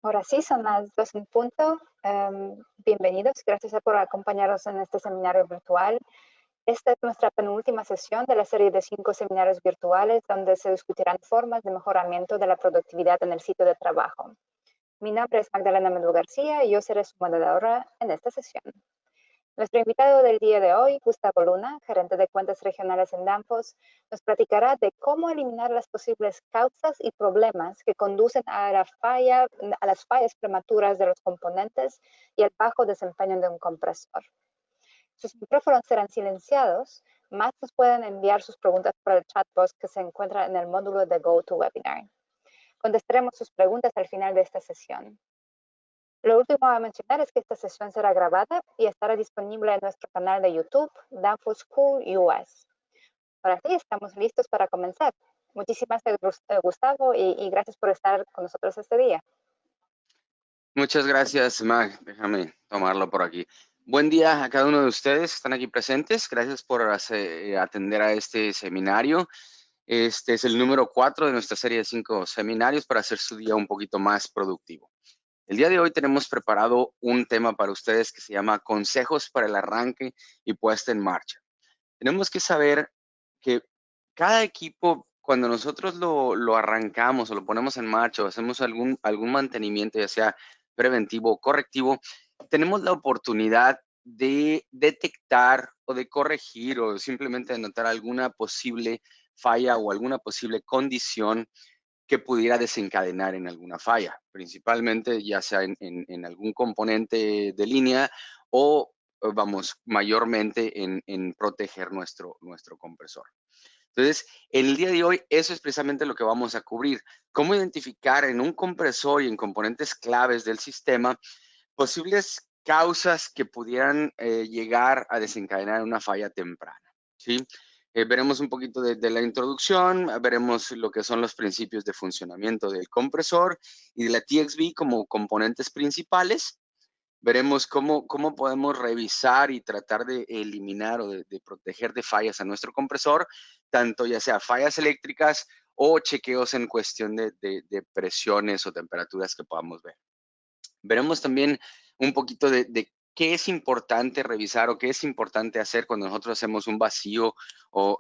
Ahora sí, son las 2 en punto. Bienvenidos, gracias por acompañarnos en este seminario virtual. Esta es nuestra penúltima sesión de la serie de 5 seminarios virtuales donde se discutirán formas de mejoramiento de la productividad en el sitio de trabajo. Mi nombre es Magdalena Mendu García y yo seré su moderadora en esta sesión. Nuestro invitado del día de hoy, Gustavo Luna, gerente de cuentas regionales en Danfoss, nos platicará de cómo eliminar las posibles causas y problemas que conducen a las fallas prematuras de los componentes y al bajo desempeño de un compresor. Sus micrófonos serán silenciados, más nos pueden enviar sus preguntas por el chatbot que se encuentra en el módulo de GoToWebinar. Contestaremos sus preguntas al final de esta sesión. Lo último a mencionar es que esta sesión será grabada y estará disponible en nuestro canal de YouTube, Danfoss School US. Ahora sí, estamos listos para comenzar. Muchísimas gracias, Gustavo, y gracias por estar con nosotros este día. Muchas gracias, Mag. Déjame tomarlo por aquí. Buen día a cada uno de ustedes que están aquí presentes. Gracias por atender a este seminario. Este es el número 4 de nuestra serie de 5 seminarios para hacer su día un poquito más productivo. El día de hoy tenemos preparado un tema para ustedes que se llama Consejos para el arranque y puesta en marcha. Tenemos que saber que cada equipo, cuando nosotros lo arrancamos o lo ponemos en marcha o hacemos algún mantenimiento, ya sea preventivo o correctivo, tenemos la oportunidad de detectar o de corregir o simplemente de notar alguna posible falla o alguna posible condición que pudiera desencadenar en alguna falla, principalmente ya sea en algún componente de línea o vamos, mayormente en proteger nuestro compresor. Entonces, en el día de hoy, eso es precisamente lo que vamos a cubrir. Cómo identificar en un compresor y en componentes claves del sistema posibles causas que pudieran llegar a desencadenar una falla temprana, ¿sí? Veremos un poquito de la introducción, veremos lo que son los principios de funcionamiento del compresor y de la TXV como componentes principales. Veremos cómo podemos revisar y tratar de eliminar o de proteger de fallas a nuestro compresor, tanto ya sea fallas eléctricas o chequeos en cuestión de presiones o temperaturas que podamos ver. Veremos también un poquito de qué es importante revisar o qué es importante hacer cuando nosotros hacemos un vacío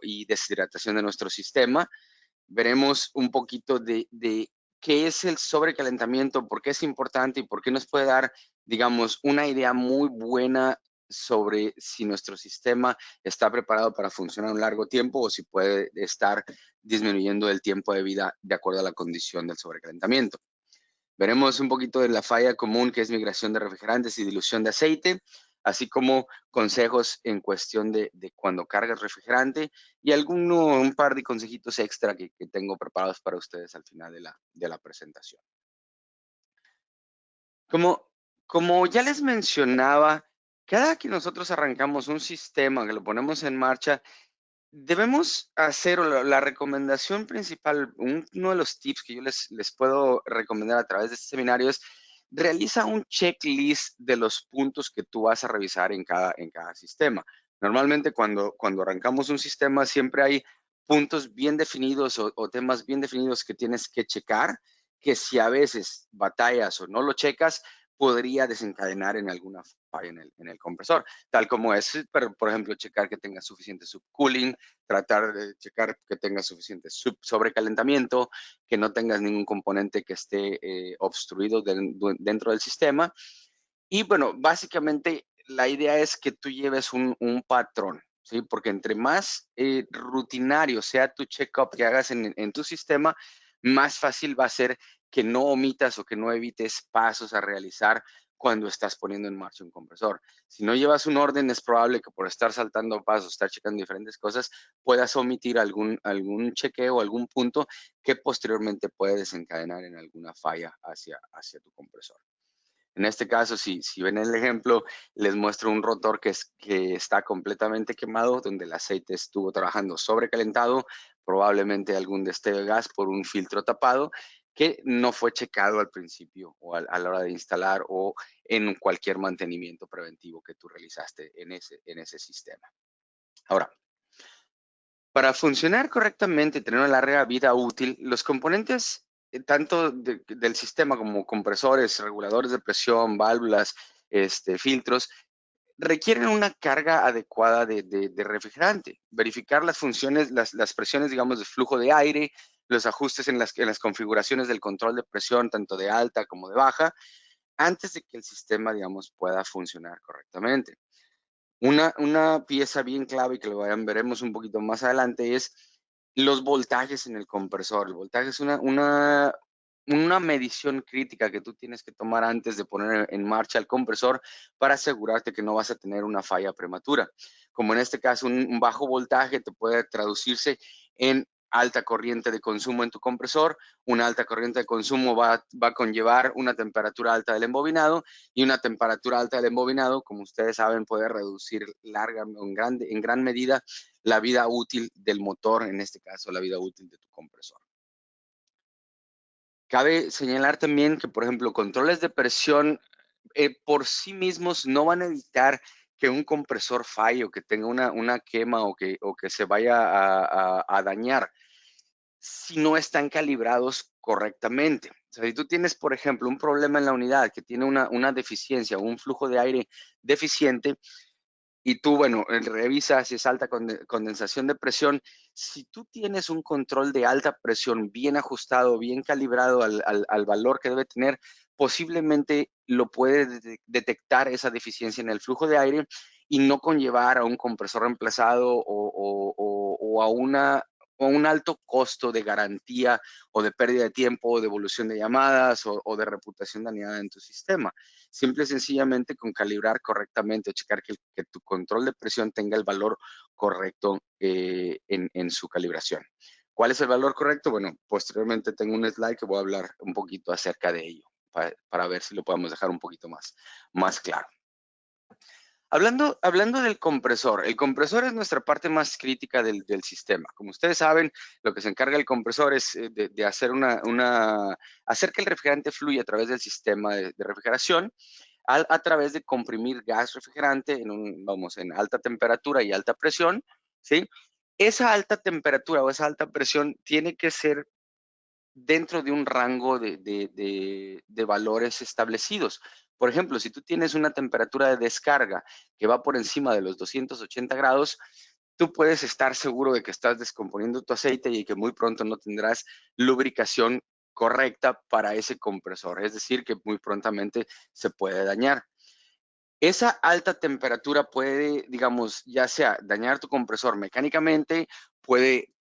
y deshidratación de nuestro sistema. Veremos un poquito de qué es el sobrecalentamiento, por qué es importante y por qué nos puede dar, digamos, una idea muy buena sobre si nuestro sistema está preparado para funcionar un largo tiempo o si puede estar disminuyendo el tiempo de vida de acuerdo a la condición del sobrecalentamiento. Veremos un poquito de la falla común que es migración de refrigerantes y dilución de aceite, así como consejos en cuestión de cuando cargas refrigerante y un par de consejitos extra que tengo preparados para ustedes al final de la presentación. Como, como ya les mencionaba, cada que nosotros arrancamos un sistema, que lo ponemos en marcha, debemos hacer, o la recomendación principal, uno de los tips que yo les puedo recomendar a través de este seminario es realiza un checklist de los puntos que tú vas a revisar en cada sistema. Normalmente cuando arrancamos un sistema siempre hay puntos bien definidos o temas bien definidos que tienes que checar, que si a veces batallas o no lo checas, podría desencadenar en alguna falla en el compresor, tal como es, por ejemplo, checar que tenga suficiente subcooling, tratar de checar que tengas suficiente sobrecalentamiento, que no tengas ningún componente que esté obstruido dentro del sistema. Y bueno, básicamente la idea es que tú lleves un patrón, ¿sí? Porque entre más rutinario sea tu check-up que hagas en tu sistema, más fácil va a ser que no omitas o que no evites pasos a realizar cuando estás poniendo en marcha un compresor. Si no llevas un orden, es probable que por estar saltando pasos, estar checando diferentes cosas, puedas omitir algún chequeo o algún punto que posteriormente puede desencadenar en alguna falla hacia tu compresor. En este caso, si ven el ejemplo, les muestro un rotor que está completamente quemado, donde el aceite estuvo trabajando sobrecalentado, probablemente algún destello de gas por un filtro tapado que no fue checado al principio o a la hora de instalar o en cualquier mantenimiento preventivo que tú realizaste en ese sistema. Ahora, para funcionar correctamente y tener una larga vida útil, los componentes tanto del sistema como compresores, reguladores de presión, válvulas, filtros, requieren una carga adecuada de refrigerante. Verificar las funciones, las presiones, digamos, de flujo de aire, los ajustes en las configuraciones del control de presión, tanto de alta como de baja, antes de que el sistema, digamos, pueda funcionar correctamente. Una pieza bien clave que veremos un poquito más adelante es los voltajes en el compresor. El voltaje es una medición crítica que tú tienes que tomar antes de poner en marcha el compresor para asegurarte que no vas a tener una falla prematura. Como en este caso, un bajo voltaje te puede traducirse en alta corriente de consumo en tu compresor. Una alta corriente de consumo va a conllevar una temperatura alta del embobinado, y una temperatura alta del embobinado, como ustedes saben, puede reducir en gran medida la vida útil del motor, en este caso la vida útil de tu compresor. Cabe señalar también que, por ejemplo, controles de presión por sí mismos no van a evitar que un compresor falle o que tenga una quema o que se vaya a dañar si no están calibrados correctamente. O sea, si tú tienes, por ejemplo, un problema en la unidad que tiene una deficiencia o un flujo de aire deficiente, y tú, bueno, revisas si es alta condensación de presión. Si tú tienes un control de alta presión bien ajustado, bien calibrado al valor que debe tener, posiblemente lo puede detectar esa deficiencia en el flujo de aire y no conllevar a un compresor reemplazado o a un alto costo de garantía o de pérdida de tiempo o de evolución de llamadas o de reputación dañada en tu sistema. Simple y sencillamente con calibrar correctamente o checar que tu control de presión tenga el valor correcto en su calibración. ¿Cuál es el valor correcto? Bueno, posteriormente tengo un slide que voy a hablar un poquito acerca de ello para ver si lo podemos dejar un poquito más claro. Hablando del compresor, el compresor es nuestra parte más crítica del sistema. Como ustedes saben, lo que se encarga el compresor es de hacer hacer que el refrigerante fluya a través del sistema de refrigeración a través de comprimir gas refrigerante en alta temperatura y alta presión, ¿sí? Esa alta temperatura o esa alta presión tiene que ser dentro de un rango de valores establecidos. Por ejemplo, si tú tienes una temperatura de descarga que va por encima de los 280 grados, tú puedes estar seguro de que estás descomponiendo tu aceite y que muy pronto no tendrás lubricación correcta para ese compresor. Es decir, que muy prontamente se puede dañar. Esa alta temperatura puede, digamos, ya sea dañar tu compresor mecánicamente, puede,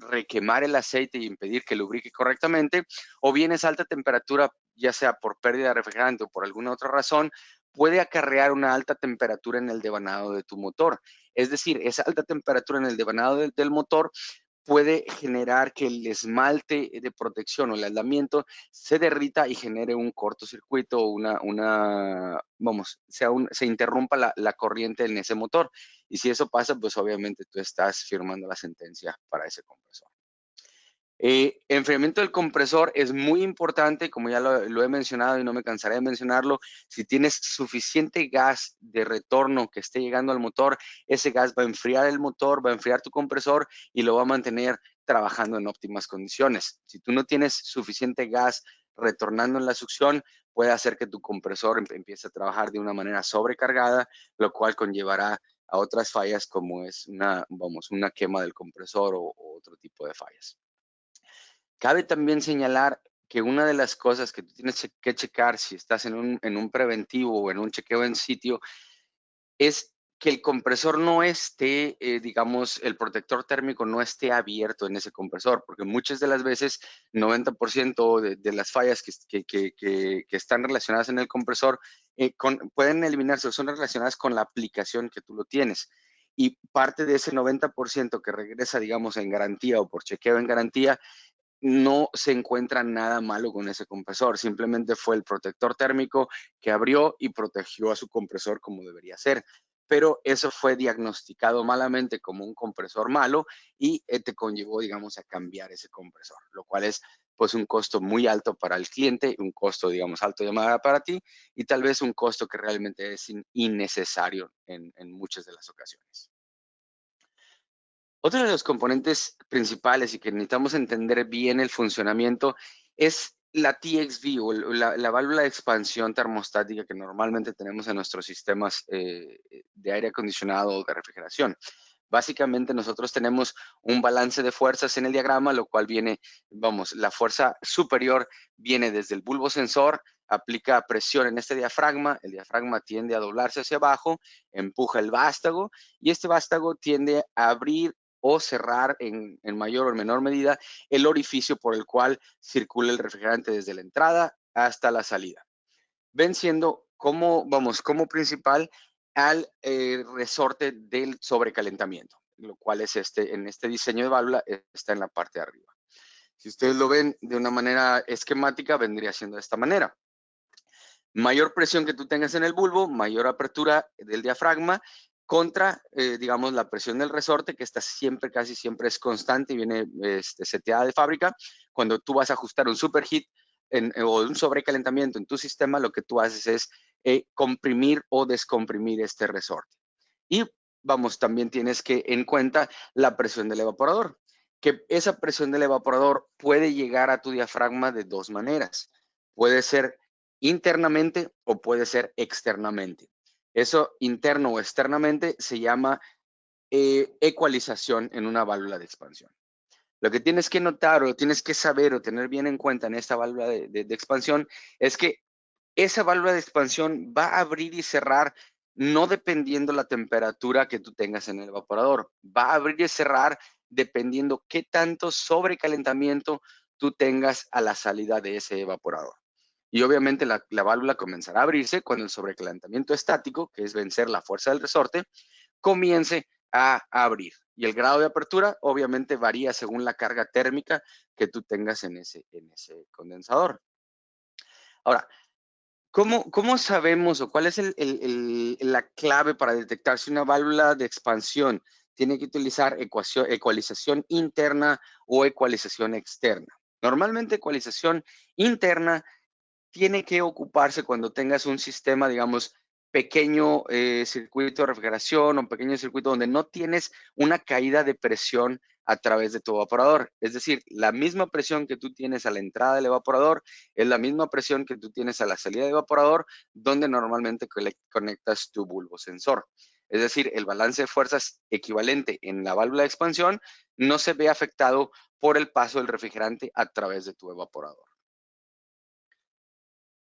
requemar el aceite y impedir que lubrique correctamente, o bien esa alta temperatura, ya sea por pérdida de refrigerante o por alguna otra razón, puede acarrear una alta temperatura en el devanado de tu motor. Es decir, esa alta temperatura en el devanado del motor puede generar que el esmalte de protección o el aislamiento se derrita y genere un cortocircuito o se interrumpa la corriente en ese motor. Y si eso pasa, pues obviamente tú estás firmando la sentencia para ese compresor. Enfriamiento del compresor es muy importante, como ya lo he mencionado y no me cansaré de mencionarlo. Si tienes suficiente gas de retorno que esté llegando al motor, ese gas va a enfriar el motor, va a enfriar tu compresor y lo va a mantener trabajando en óptimas condiciones. Si tú no tienes suficiente gas retornando en la succión, puede hacer que tu compresor empiece a trabajar de una manera sobrecargada, lo cual conllevará a otras fallas como es una quema del compresor o otro tipo de fallas. Cabe también señalar que una de las cosas que tú tienes que checar si estás en un preventivo o en un chequeo en sitio es que el compresor no esté, digamos, el protector térmico no esté abierto en ese compresor, porque muchas de las veces, 90% de las fallas que están relacionadas en el compresor pueden eliminarse o son relacionadas con la aplicación que tú lo tienes. Y parte de ese 90% que regresa, digamos, en garantía o por chequeo en garantía, no se encuentra nada malo con ese compresor, simplemente fue el protector térmico que abrió y protegió a su compresor como debería ser. Pero eso fue diagnosticado malamente como un compresor malo y te conllevó, digamos, a cambiar ese compresor, lo cual es pues un costo muy alto para el cliente, un costo, digamos, alto de llamada para ti y tal vez un costo que realmente es innecesario en muchas de las ocasiones. Otro de los componentes principales y que necesitamos entender bien el funcionamiento es la TXV o la válvula de expansión termostática que normalmente tenemos en nuestros sistemas de aire acondicionado o de refrigeración. Básicamente nosotros tenemos un balance de fuerzas en el diagrama, lo cual viene, vamos, la fuerza superior viene desde el bulbo sensor, aplica presión en este diafragma, el diafragma tiende a doblarse hacia abajo, empuja el vástago y este vástago tiende a abrir o cerrar en mayor o menor medida el orificio por el cual circula el refrigerante desde la entrada hasta la salida. Ven siendo como principal al resorte del sobrecalentamiento, lo cual es en este diseño de válvula, está en la parte de arriba. Si ustedes lo ven de una manera esquemática, vendría siendo de esta manera. Mayor presión que tú tengas en el bulbo, mayor apertura del diafragma contra, digamos, la presión del resorte, que está siempre, casi siempre es constante y viene seteada de fábrica. Cuando tú vas a ajustar un superheat o un sobrecalentamiento en tu sistema, lo que tú haces es comprimir o descomprimir este resorte. Y vamos, también tienes que en cuenta la presión del evaporador, que esa presión del evaporador puede llegar a tu diafragma de dos maneras. Puede ser internamente o puede ser externamente. Eso interno o externamente se llama ecualización en una válvula de expansión. Lo que tienes que notar o tienes que saber o tener bien en cuenta en esta válvula de expansión es que esa válvula de expansión va a abrir y cerrar no dependiendo la temperatura que tú tengas en el evaporador. Va a abrir y cerrar dependiendo qué tanto sobrecalentamiento tú tengas a la salida de ese evaporador. Y obviamente la válvula comenzará a abrirse cuando el sobrecalentamiento estático, que es vencer la fuerza del resorte, comience a abrir. Y el grado de apertura obviamente varía según la carga térmica que tú tengas en ese condensador. Ahora, ¿cómo sabemos o cuál es la clave para detectar si una válvula de expansión tiene que utilizar ecualización interna o ecualización externa? Normalmente ecualización interna tiene que ocuparse cuando tengas un sistema, digamos, pequeño circuito de refrigeración o un pequeño circuito donde no tienes una caída de presión a través de tu evaporador. Es decir, la misma presión que tú tienes a la entrada del evaporador es la misma presión que tú tienes a la salida del evaporador, donde normalmente conectas tu bulbo sensor. Es decir, el balance de fuerzas equivalente en la válvula de expansión no se ve afectado por el paso del refrigerante a través de tu evaporador.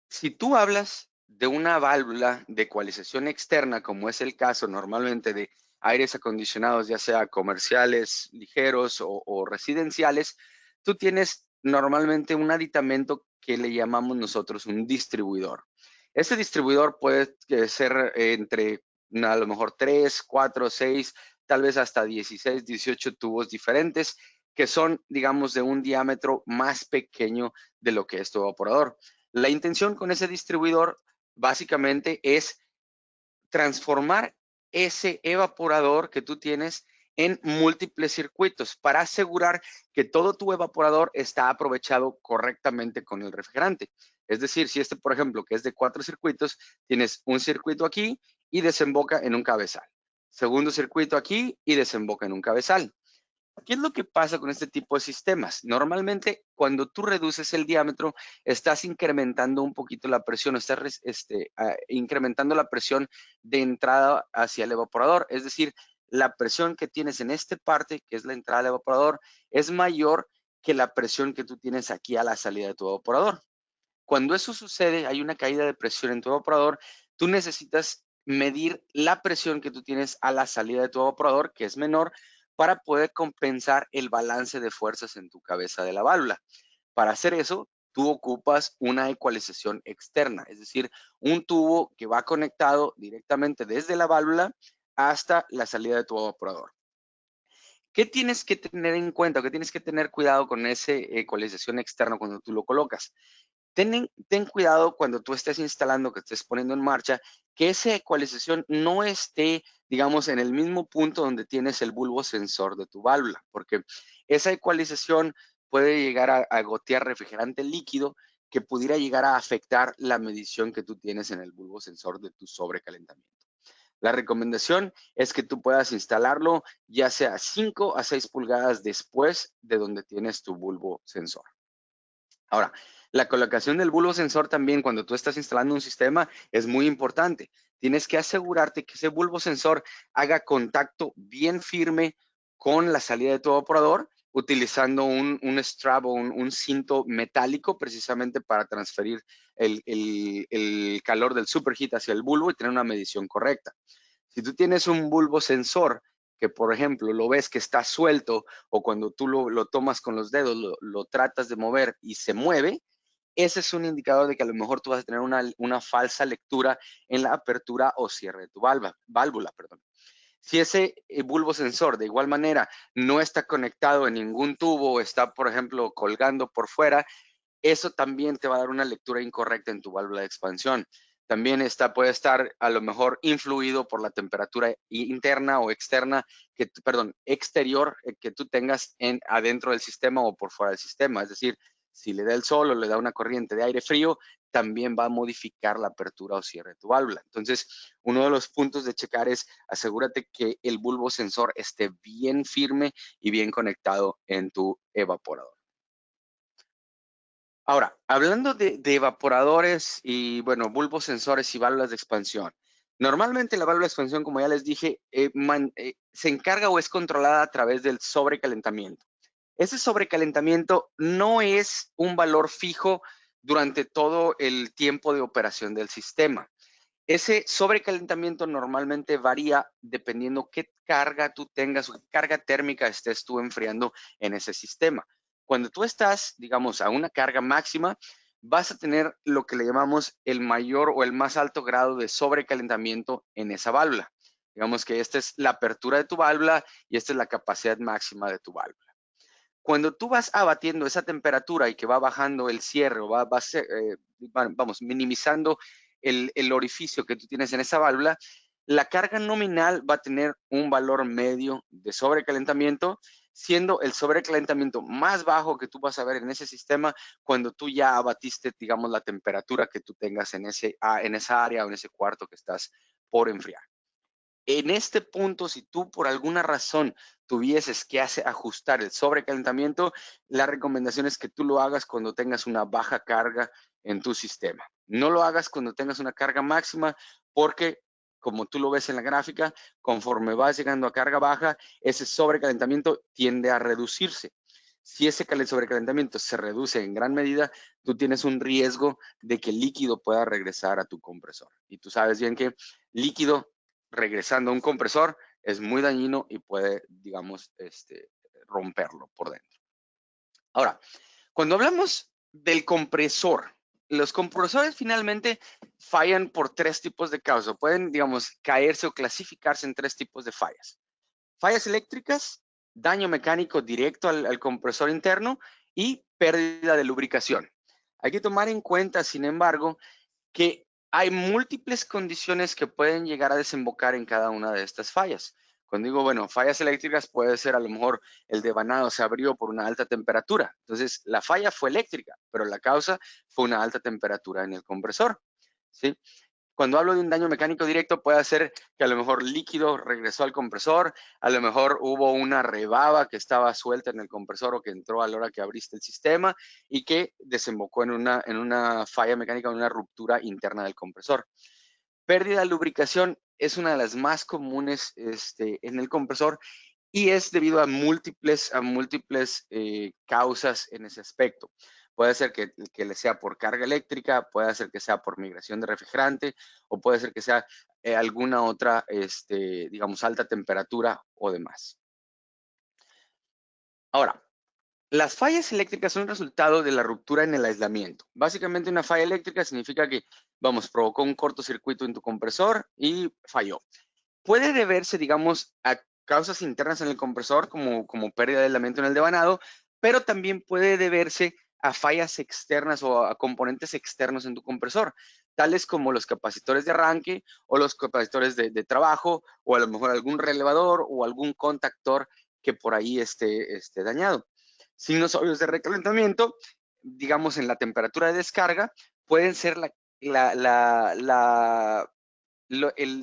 Si tú hablas de una válvula de ecualización externa, como es el caso normalmente de aires acondicionados, ya sea comerciales, ligeros o residenciales, tú tienes normalmente un aditamento que le llamamos nosotros un distribuidor. Ese distribuidor puede ser entre a lo mejor 3, 4, 6, tal vez hasta 16, 18 tubos diferentes que son, digamos, de un diámetro más pequeño de lo que es tu evaporador. La intención con ese distribuidor básicamente es transformar ese evaporador que tú tienes en múltiples circuitos para asegurar que todo tu evaporador está aprovechado correctamente con el refrigerante. Es decir, si por ejemplo, que es de 4 circuitos, tienes un circuito aquí y desemboca en un cabezal. Segundo circuito aquí y desemboca en un cabezal. ¿Qué es lo que pasa con este tipo de sistemas? Normalmente, cuando tú reduces el diámetro, estás incrementando un poquito la presión, estás incrementando la presión de entrada hacia el evaporador. Es decir, la presión que tienes en esta parte, que es la entrada del evaporador, es mayor que la presión que tú tienes aquí a la salida de tu evaporador. Cuando eso sucede, hay una caída de presión en tu evaporador, tú necesitas medir la presión que tú tienes a la salida de tu evaporador, que es menor, para poder compensar el balance de fuerzas en tu cabeza de la válvula. Para hacer eso, tú ocupas una ecualización externa, es decir, un tubo que va conectado directamente desde la válvula hasta la salida de tu evaporador. ¿Qué tienes que tener en cuenta? ¿Qué tienes que tener cuidado con esa ecualización externa cuando tú lo colocas? Ten cuidado cuando tú estés instalando, que estés poniendo en marcha, que esa ecualización no esté, digamos, en el mismo punto donde tienes el bulbo sensor de tu válvula, porque esa ecualización puede llegar a gotear refrigerante líquido que pudiera llegar a afectar la medición que tú tienes en el bulbo sensor de tu sobrecalentamiento. La recomendación es que tú puedas instalarlo ya sea 5 a 6 pulgadas después de donde tienes tu bulbo sensor. Ahora, la colocación del bulbo sensor también cuando tú estás instalando un sistema es muy importante. Tienes que asegurarte que ese bulbo sensor haga contacto bien firme con la salida de tu evaporador, utilizando un strap o un cinto metálico precisamente para transferir el calor del superheat hacia el bulbo y tener una medición correcta. Si tú tienes un bulbo sensor que, por ejemplo, lo ves que está suelto o cuando tú lo tomas con los dedos, lo tratas de mover y se mueve, ese es un indicador de que a lo mejor tú vas a tener una falsa lectura en la apertura o cierre de tu válvula. Perdón. Si ese bulbo sensor de igual manera no está conectado en ningún tubo o está, por ejemplo, colgando por fuera, eso también te va a dar una lectura incorrecta en tu válvula de expansión. También puede estar a lo mejor influido por la temperatura interna o externa, exterior que tú tengas adentro del sistema o por fuera del sistema. Es decir, si le da el sol o le da una corriente de aire frío, también va a modificar la apertura o cierre de tu válvula. Entonces, uno de los puntos de checar es asegúrate que el bulbo sensor esté bien firme y bien conectado en tu evaporador. Ahora, hablando de evaporadores y, bueno, bulbos sensores y válvulas de expansión. Normalmente la válvula de expansión, como ya les dije, se encarga o es controlada a través del sobrecalentamiento. Ese sobrecalentamiento no es un valor fijo durante todo el tiempo de operación del sistema. Ese sobrecalentamiento normalmente varía dependiendo qué carga tú tengas o qué carga térmica estés tú enfriando en ese sistema. Cuando tú estás, digamos, a una carga máxima, vas a tener lo que le llamamos el mayor o el más alto grado de sobrecalentamiento en esa válvula. Digamos que esta es la apertura de tu válvula y esta es la capacidad máxima de tu válvula. Cuando tú vas abatiendo esa temperatura y que va bajando el cierre o vamos, minimizando el orificio que tú tienes en esa válvula, la carga nominal va a tener un valor medio de sobrecalentamiento, siendo el sobrecalentamiento más bajo que tú vas a ver en ese sistema cuando tú ya abatiste, digamos, la temperatura que tú tengas en esa área o en ese cuarto que estás por enfriar. En este punto, si tú por alguna razón tuvieses que ajustar el sobrecalentamiento, la recomendación es que tú lo hagas cuando tengas una baja carga en tu sistema. No lo hagas cuando tengas una carga máxima porque, como tú lo ves en la gráfica, conforme vas llegando a carga baja, ese sobrecalentamiento tiende a reducirse. Si ese sobrecalentamiento se reduce en gran medida, tú tienes un riesgo de que el líquido pueda regresar a tu compresor. Y tú sabes bien que líquido regresando a un compresor es muy dañino y puede, digamos, romperlo por dentro. Ahora, cuando hablamos del compresor, los compresores finalmente fallan por tres tipos de causas. Pueden, digamos, caerse o clasificarse en tres tipos de fallas. Fallas eléctricas, daño mecánico directo al compresor interno y pérdida de lubricación. Hay que tomar en cuenta, sin embargo, que hay múltiples condiciones que pueden llegar a desembocar en cada una de estas fallas. Cuando digo, bueno, fallas eléctricas puede ser a lo mejor el devanado se abrió por una alta temperatura. Entonces, la falla fue eléctrica, pero la causa fue una alta temperatura en el compresor. ¿Sí? Cuando hablo de un daño mecánico directo, puede ser que a lo mejor líquido regresó al compresor, a lo mejor hubo una rebaba que estaba suelta en el compresor o que entró a la hora que abriste el sistema y que desembocó en una falla mecánica, en una ruptura interna del compresor. Pérdida de lubricación es una de las más comunes en el compresor y es debido a múltiples causas en ese aspecto. Puede ser que le sea por carga eléctrica, puede ser que sea por migración de refrigerante o puede ser que sea alguna otra, digamos, alta temperatura o demás. Ahora, las fallas eléctricas son el resultado de la ruptura en el aislamiento. Básicamente una falla eléctrica significa que, vamos, provocó un cortocircuito en tu compresor y falló. Puede deberse, digamos, a causas internas en el compresor, como pérdida de aislamiento en el devanado, pero también puede deberse a fallas externas o a componentes externos en tu compresor, tales como los capacitores de arranque o los capacitores de trabajo, o a lo mejor algún relevador o algún contactor que por ahí esté dañado. Signos obvios de recalentamiento, digamos, en la temperatura de descarga, pueden ser el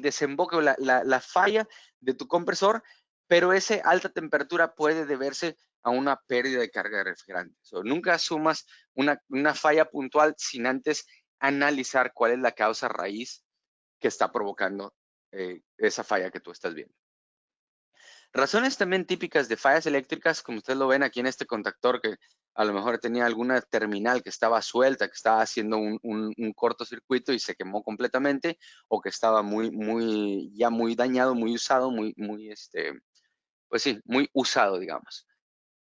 desemboque o la falla de tu compresor, pero esa alta temperatura puede deberse a una pérdida de carga de refrigerante. Nunca asumas una falla puntual sin antes analizar cuál es la causa raíz que está provocando esa falla que tú estás viendo. Razones también típicas de fallas eléctricas, como ustedes lo ven aquí en este contactor, que a lo mejor tenía alguna terminal que estaba suelta, que estaba haciendo un cortocircuito y se quemó completamente, o que estaba ya muy dañado, muy usado, pues sí, muy usado, digamos.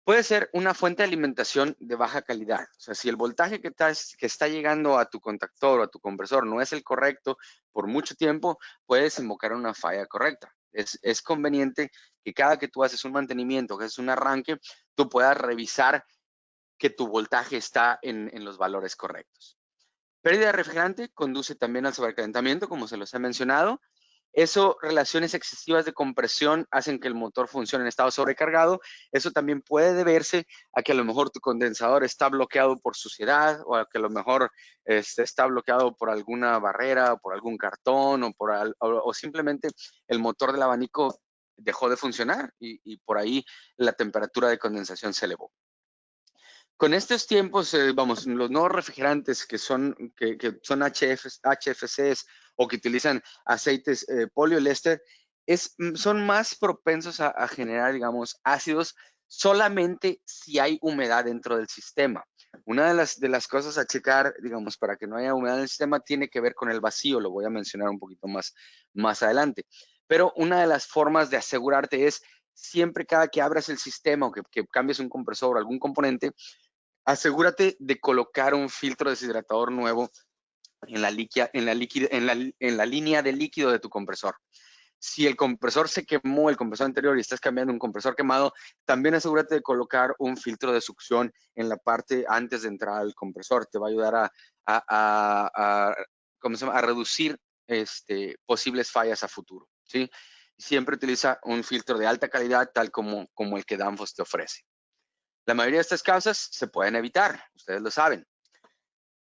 Puede ser una fuente de alimentación de baja calidad. O sea, si el voltaje que está llegando a tu contactor o a tu compresor no es el correcto por mucho tiempo, puedes invocar una falla correcta. Es conveniente que cada que tú haces un mantenimiento, que haces un arranque, tú puedas revisar que tu voltaje está en los valores correctos. Pérdida de refrigerante conduce también al sobrecalentamiento, como se los he mencionado. Eso, relaciones excesivas de compresión hacen que el motor funcione en estado sobrecargado. Eso también puede deberse a que a lo mejor tu condensador está bloqueado por suciedad o a que a lo mejor está bloqueado por alguna barrera o por algún cartón o simplemente el motor del abanico dejó de funcionar y por ahí la temperatura de condensación se elevó. Con estos tiempos, vamos, los nuevos refrigerantes que son HFCs o que utilizan aceites poliéster, son más propensos a generar, digamos, ácidos solamente si hay humedad dentro del sistema. Una de las cosas a checar, digamos, para que no haya humedad en el sistema tiene que ver con el vacío, lo voy a mencionar un poquito más adelante. Pero una de las formas de asegurarte es siempre cada que abras el sistema o que cambies un compresor o algún componente, asegúrate de colocar un filtro deshidratador nuevo en la línea de líquido de tu compresor. Si el compresor se quemó, el compresor anterior, y estás cambiando un compresor quemado, también asegúrate de colocar un filtro de succión en la parte antes de entrar al compresor. Te va a ayudar a reducir posibles fallas a futuro, ¿sí? Siempre utiliza un filtro de alta calidad, tal como el que Danfoss te ofrece. La mayoría de estas causas se pueden evitar, ustedes lo saben.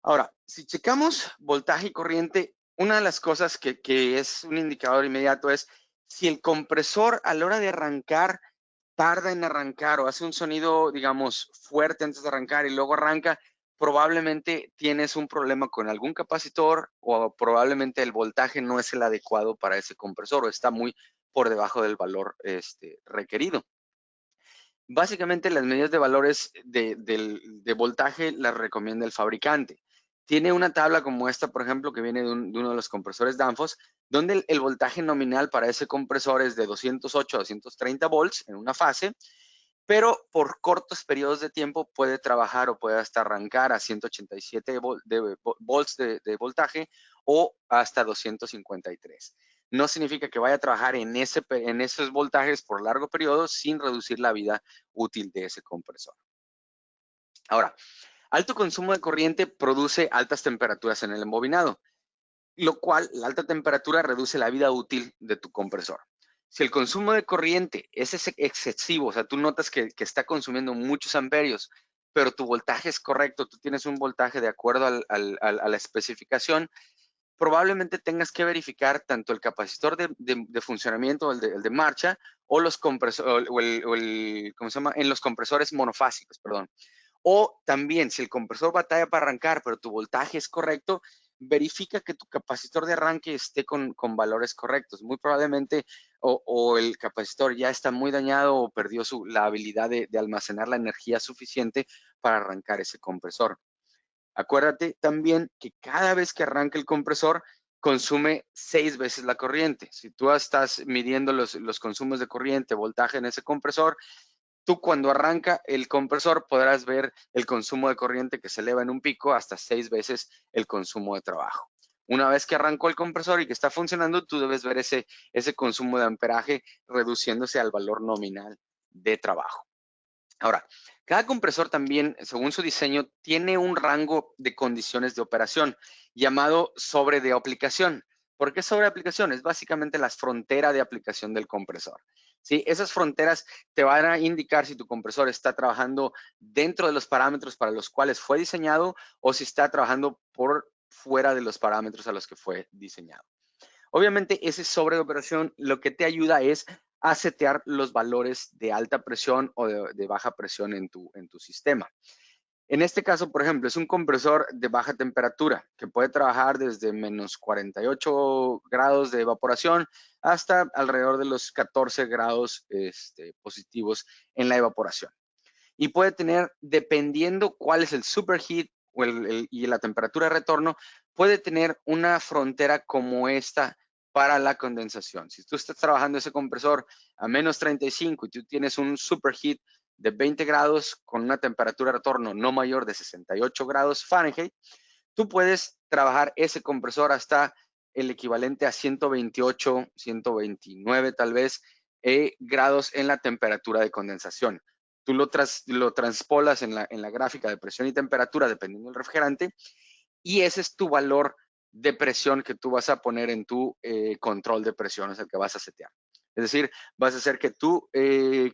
Ahora, si checamos voltaje y corriente, una de las cosas que es un indicador inmediato es si el compresor a la hora de arrancar tarda en arrancar o hace un sonido, digamos, fuerte antes de arrancar y luego arranca, probablemente tienes un problema con algún capacitor o probablemente el voltaje no es el adecuado para ese compresor o está muy por debajo del valor requerido. Básicamente las medidas de valores de voltaje las recomienda el fabricante. Tiene una tabla como esta, por ejemplo, que viene de uno de los compresores Danfoss, donde el voltaje nominal para ese compresor es de 208 a 230 volts en una fase, pero por cortos periodos de tiempo puede trabajar o puede hasta arrancar a 187 volts de voltaje o hasta 253. No significa que vaya a trabajar en esos voltajes por largo periodo sin reducir la vida útil de ese compresor. Ahora, alto consumo de corriente produce altas temperaturas en el embobinado, lo cual la alta temperatura reduce la vida útil de tu compresor. Si el consumo de corriente es excesivo, o sea, tú notas que está consumiendo muchos amperios, pero tu voltaje es correcto, tú tienes un voltaje de acuerdo a la especificación, probablemente tengas que verificar tanto el capacitor de funcionamiento, el de marcha, o los compresores, ¿cómo se llama? En los compresores monofásicos, perdón. O también, si el compresor batalla para arrancar, pero tu voltaje es correcto, verifica que tu capacitor de arranque esté con valores correctos. Muy probablemente o el capacitor ya está muy dañado o perdió la habilidad de almacenar la energía suficiente para arrancar ese compresor. Acuérdate también que cada vez que arranca el compresor, consume 6 veces la corriente. Si tú estás midiendo los consumos de corriente, voltaje en ese compresor, tú cuando arranca el compresor podrás ver el consumo de corriente que se eleva en un pico hasta 6 veces el consumo de trabajo. Una vez que arrancó el compresor y que está funcionando, tú debes ver ese consumo de amperaje reduciéndose al valor nominal de trabajo. Ahora, cada compresor también, según su diseño, tiene un rango de condiciones de operación llamado sobre de aplicación. ¿Por qué sobre aplicación? Es básicamente la frontera de aplicación del compresor. ¿Sí? Esas fronteras te van a indicar si tu compresor está trabajando dentro de los parámetros para los cuales fue diseñado o si está trabajando por fuera de los parámetros a los que fue diseñado. Obviamente, ese sobre de operación lo que te ayuda es a setear los valores de alta presión o de baja presión en tu sistema. En este caso, por ejemplo, es un compresor de baja temperatura que puede trabajar desde menos 48 grados de evaporación hasta alrededor de los 14 grados positivos en la evaporación. Y puede tener, dependiendo cuál es el superheat y la temperatura de retorno, puede tener una frontera como esta para la condensación. Si tú estás trabajando ese compresor a menos 35 y tú tienes un superheat de 20 grados con una temperatura de retorno no mayor de 68 grados Fahrenheit, tú puedes trabajar ese compresor hasta el equivalente a 128, 129 tal vez grados en la temperatura de condensación. Tú lo transpolas en la gráfica de presión y temperatura dependiendo del refrigerante y ese es tu valor de presión que tú vas a poner en tu control de presión, es el que vas a setear. Es decir, vas a hacer que tu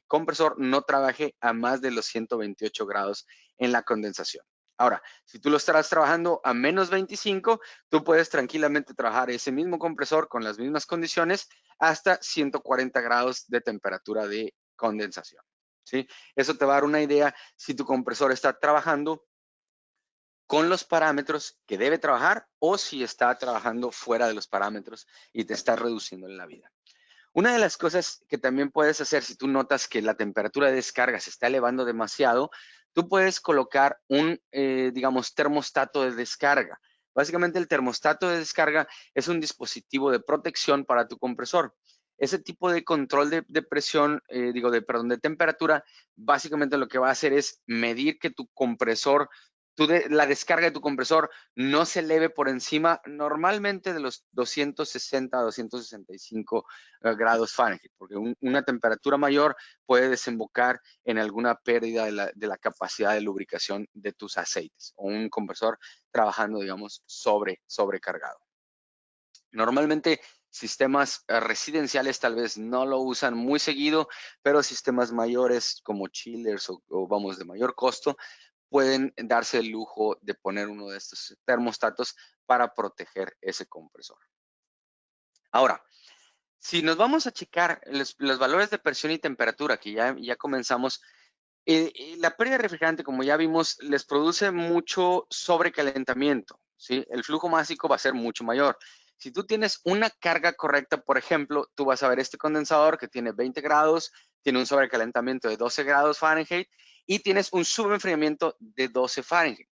compresor no trabaje a más de los 128 grados en la condensación. Ahora, si tú lo estarás trabajando a menos 25, tú puedes tranquilamente trabajar ese mismo compresor con las mismas condiciones hasta 140 grados de temperatura de condensación. ¿Sí? Eso te va a dar una idea si tu compresor está trabajando con los parámetros que debe trabajar o si está trabajando fuera de los parámetros y te está reduciendo en la vida. Una de las cosas que también puedes hacer si tú notas que la temperatura de descarga se está elevando demasiado, tú puedes colocar un, digamos, termostato de descarga. Básicamente el termostato de descarga es un dispositivo de protección para tu compresor. Ese tipo de control de presión, de temperatura, básicamente lo que va a hacer es medir que tu compresor, la descarga de tu compresor no se eleve por encima normalmente de los 260 a 265 grados Fahrenheit, porque una temperatura mayor puede desembocar en alguna pérdida de la capacidad de lubricación de tus aceites o un compresor trabajando, digamos, sobrecargado. Normalmente sistemas residenciales tal vez no lo usan muy seguido, pero sistemas mayores como chillers o vamos de mayor costo pueden darse el lujo de poner uno de estos termostatos para proteger ese compresor. Ahora, si nos vamos a checar los valores de presión y temperatura, que ya comenzamos, la pérdida de refrigerante, como ya vimos, les produce mucho sobrecalentamiento, ¿sí? El flujo másico va a ser mucho mayor. Si tú tienes una carga correcta, por ejemplo, tú vas a ver este condensador que tiene 20 grados, tiene un sobrecalentamiento de 12 grados Fahrenheit y tienes un subenfriamiento de 12 Fahrenheit.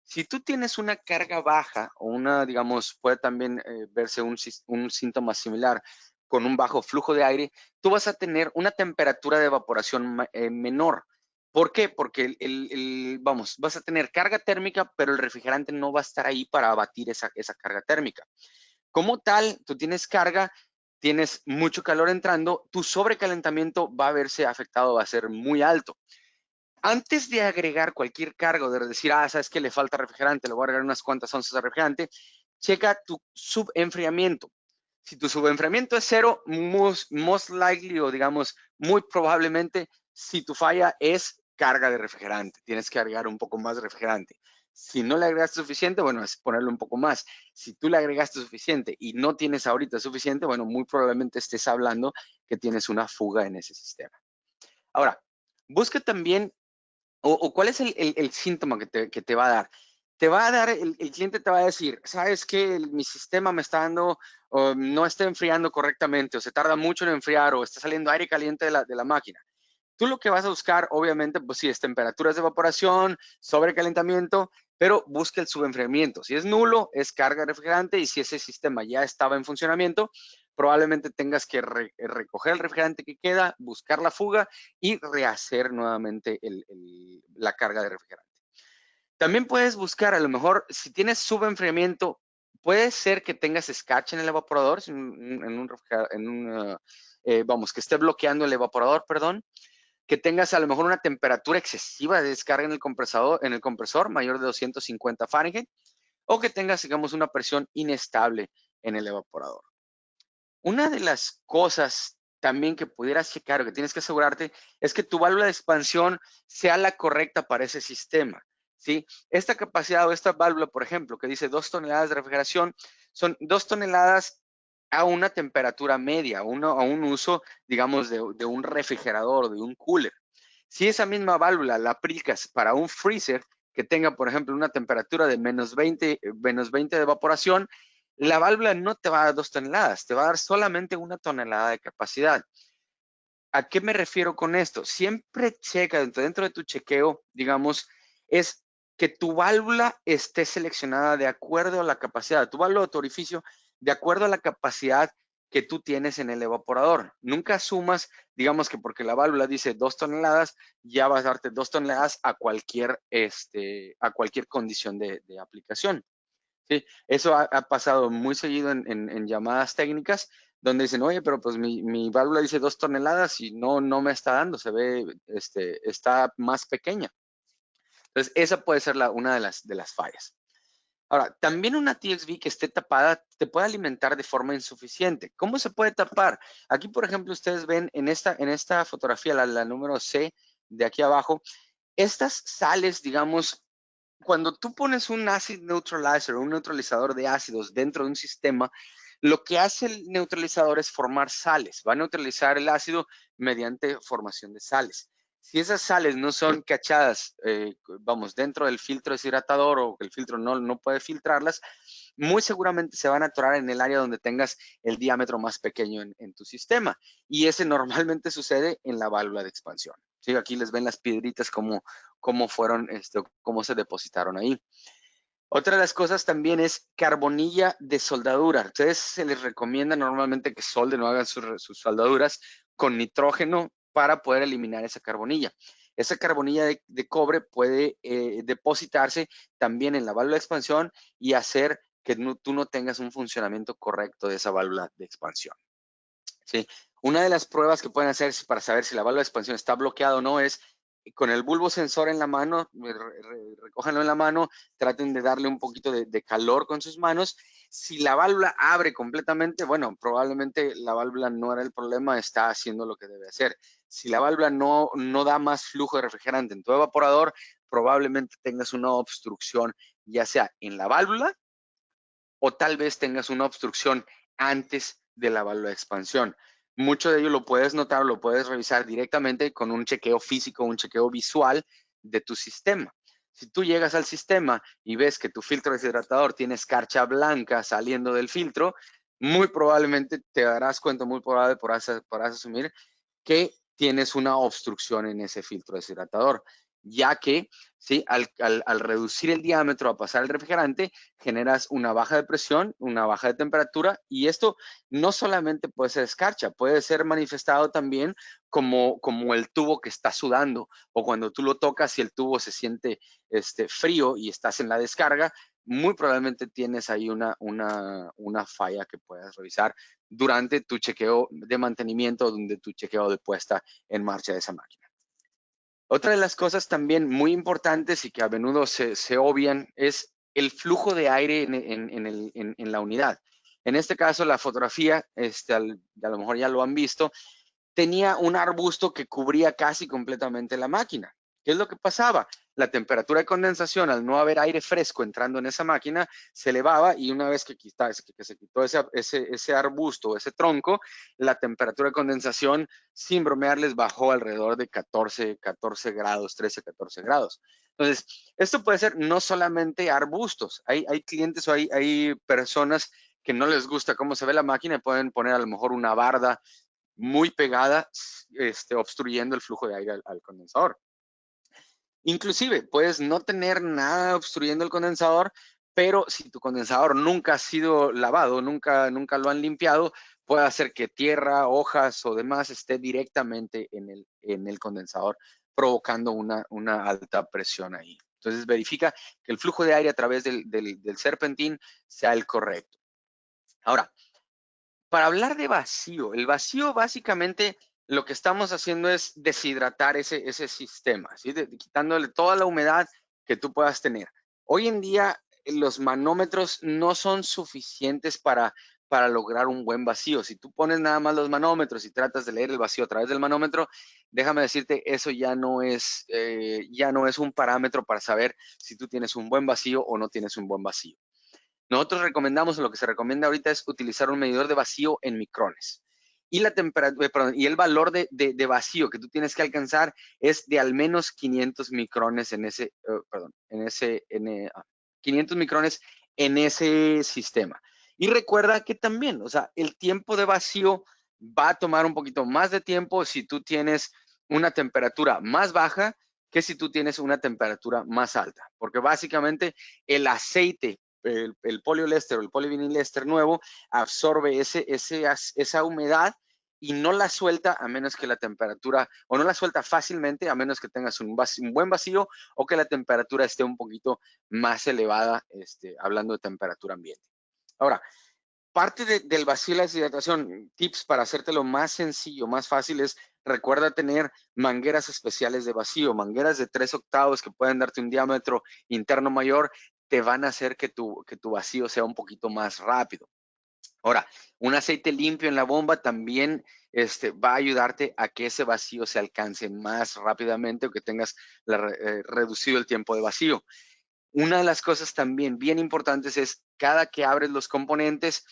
Si tú tienes una carga baja o una, digamos, puede también verse un síntoma similar con un bajo flujo de aire, tú vas a tener una temperatura de evaporación menor. ¿Por qué? Porque vas a tener carga térmica, pero el refrigerante no va a estar ahí para abatir esa carga térmica. Como tal, tú tienes carga, tienes mucho calor entrando, tu sobrecalentamiento va a verse afectado, va a ser muy alto. Antes de agregar cualquier carga o de decir, sabes que le falta refrigerante, le voy a agregar unas cuantas onzas de refrigerante, checa tu subenfriamiento. Si tu subenfriamiento es 0, most likely o digamos muy probablemente, si tu falla es carga de refrigerante, tienes que agregar un poco más de refrigerante. Si no le agregaste suficiente, bueno, es ponerle un poco más. Si tú le agregaste suficiente y no tienes ahorita suficiente, bueno, muy probablemente estés hablando que tienes una fuga en ese sistema. Ahora, busca también o cuál es el síntoma que te va a dar. Te va a dar, el cliente te va a decir, ¿sabes qué? Mi sistema me está dando, no está enfriando correctamente, o se tarda mucho en enfriar, o está saliendo aire caliente de la máquina. Tú lo que vas a buscar, obviamente, pues sí, es temperaturas de evaporación, sobrecalentamiento, pero busca el subenfriamiento. Si es nulo, es carga de refrigerante, y si ese sistema ya estaba en funcionamiento, probablemente tengas que recoger el refrigerante que queda, buscar la fuga y rehacer nuevamente la carga de refrigerante. También puedes buscar, a lo mejor, si tienes subenfriamiento, puede ser que tengas escache en el evaporador, vamos, que esté bloqueando el evaporador, perdón, que tengas a lo mejor una temperatura excesiva de descarga en el compresor mayor de 250 Fahrenheit, o que tengas, digamos, una presión inestable en el evaporador. Una de las cosas también que pudieras checar o que tienes que asegurarte es que tu válvula de expansión sea la correcta para ese sistema, ¿sí? Esta capacidad o esta válvula, por ejemplo, que dice 2 toneladas de refrigeración, son 2 toneladas a una temperatura media, a un uso, digamos, de un refrigerador, de un cooler. Si esa misma válvula la aplicas para un freezer que tenga, por ejemplo, una temperatura de -20 de evaporación, la válvula no te va a dar 2 toneladas, te va a dar solamente 1 tonelada de capacidad. ¿A qué me refiero con esto? Siempre checa dentro de tu chequeo, digamos, es que tu válvula esté seleccionada de acuerdo a la capacidad, tu válvula o tu orificio, de acuerdo a la capacidad que tú tienes en el evaporador. Nunca asumas, digamos que porque la válvula dice 2 toneladas, ya vas a darte 2 toneladas a cualquier condición de aplicación. Sí, eso ha pasado muy seguido en llamadas técnicas donde dicen, oye, pero pues mi válvula dice 2 toneladas y no me está dando, se ve, está más pequeña. Entonces, esa puede ser una de las fallas. Ahora, también una TXV que esté tapada te puede alimentar de forma insuficiente. ¿Cómo se puede tapar? Aquí, por ejemplo, ustedes ven en esta fotografía, la número C de aquí abajo, estas sales, digamos, cuando tú pones un acid neutralizer, un neutralizador de ácidos dentro de un sistema, lo que hace el neutralizador es formar sales. Va a neutralizar el ácido mediante formación de sales. Si esas sales no son cachadas, vamos, dentro del filtro deshidratador o que el filtro no puede filtrarlas, muy seguramente se van a atorar en el área donde tengas el diámetro más pequeño en tu sistema. Y ese normalmente sucede en la válvula de expansión. ¿Sí? Aquí les ven las piedritas cómo fueron, cómo se depositaron ahí. Otra de las cosas también es carbonilla de soldadura. Ustedes se les recomienda normalmente que solden o hagan sus soldaduras con nitrógeno para poder eliminar esa carbonilla. Esa carbonilla de cobre puede depositarse también en la válvula de expansión y hacer que tú no tengas un funcionamiento correcto de esa válvula de expansión. ¿Sí? Una de las pruebas que pueden hacer para saber si la válvula de expansión está bloqueada o no es con el bulbo sensor en la mano, recójanlo en la mano, traten de darle un poquito de calor con sus manos. Si la válvula abre completamente, bueno, probablemente la válvula no era el problema, está haciendo lo que debe hacer. Si la válvula no da más flujo de refrigerante en tu evaporador, probablemente tengas una obstrucción, ya sea en la válvula o tal vez tengas una obstrucción antes de la válvula de expansión. Mucho de ello lo puedes notar, lo puedes revisar directamente con un chequeo físico, un chequeo visual de tu sistema. Si tú llegas al sistema y ves que tu filtro deshidratador tiene escarcha blanca saliendo del filtro, muy probablemente te darás cuenta, muy probable podrás asumir que tienes una obstrucción en ese filtro deshidratador, ya que ¿sí? Al reducir el diámetro, a pasar el refrigerante, generas una baja de presión, una baja de temperatura, y esto no solamente puede ser escarcha, puede ser manifestado también como el tubo que está sudando, o cuando tú lo tocas y el tubo se siente frío y estás en la descarga, muy probablemente tienes ahí una falla que puedas revisar durante tu chequeo de mantenimiento, donde tu chequeo de puesta en marcha de esa máquina. Otra de las cosas también muy importantes y que a menudo se obvian es el flujo de aire en la unidad. En este caso, la fotografía, a lo mejor ya lo han visto, tenía un arbusto que cubría casi completamente la máquina. ¿Qué es lo que pasaba? La temperatura de condensación, al no haber aire fresco entrando en esa máquina, se elevaba y una vez que se quitó ese arbusto, ese tronco, la temperatura de condensación, sin bromearles, bajó alrededor de 14 grados, 13, 14 grados. Entonces, esto puede ser no solamente arbustos. Hay clientes o hay personas que no les gusta cómo se ve la máquina y pueden poner a lo mejor una barda muy pegada, obstruyendo el flujo de aire al condensador. Inclusive, puedes no tener nada obstruyendo el condensador, pero si tu condensador nunca ha sido lavado, nunca lo han limpiado, puede hacer que tierra, hojas o demás esté directamente en el condensador, provocando una alta presión ahí. Entonces, verifica que el flujo de aire a través del serpentín sea el correcto. Ahora, para hablar de vacío, el vacío básicamente lo que estamos haciendo es deshidratar ese sistema, ¿sí? Quitándole toda la humedad que tú puedas tener. Hoy en día los manómetros no son suficientes para lograr un buen vacío. Si tú pones nada más los manómetros y tratas de leer el vacío a través del manómetro, déjame decirte, eso ya no es un parámetro para saber si tú tienes un buen vacío o no tienes un buen vacío. Nosotros recomendamos, lo que se recomienda ahorita es utilizar un medidor de vacío en micrones. Y la temperatura, perdón, y el valor de vacío que tú tienes que alcanzar es de al menos 500 micrones en ese, 500 micrones en ese sistema. Y recuerda que también, o sea, el tiempo de vacío va a tomar un poquito más de tiempo si tú tienes una temperatura más baja que si tú tienes una temperatura más alta, porque básicamente el aceite, el poliéster o el polivinilester nuevo absorbe esa humedad y no la suelta a menos que la temperatura, o no la suelta fácilmente a menos que tengas un buen vacío o que la temperatura esté un poquito más elevada, hablando de temperatura ambiente. Ahora, parte del vacío y la deshidratación, tips para hacértelo más sencillo, más fácil es, recuerda tener mangueras especiales de vacío, mangueras de 3/8 que pueden darte un diámetro interno mayor, te van a hacer que tu vacío sea un poquito más rápido. Ahora, un aceite limpio en la bomba también va a ayudarte a que ese vacío se alcance más rápidamente o que tengas reducido el tiempo de vacío. Una de las cosas también bien importantes es cada que abres los componentes,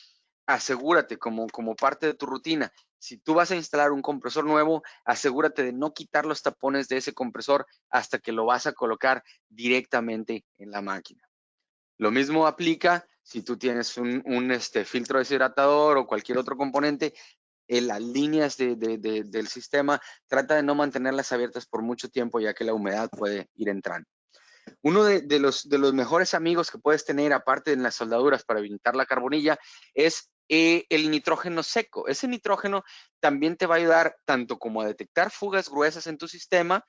asegúrate como parte de tu rutina. Si tú vas a instalar un compresor nuevo, asegúrate de no quitar los tapones de ese compresor hasta que lo vas a colocar directamente en la máquina. Lo mismo aplica si tú tienes un filtro deshidratador o cualquier otro componente. En las líneas del sistema, trata de no mantenerlas abiertas por mucho tiempo, ya que la humedad puede ir entrando. Uno de los mejores amigos que puedes tener, aparte de las soldaduras para evitar la carbonilla, es el nitrógeno seco. Ese nitrógeno también te va a ayudar tanto como a detectar fugas gruesas en tu sistema,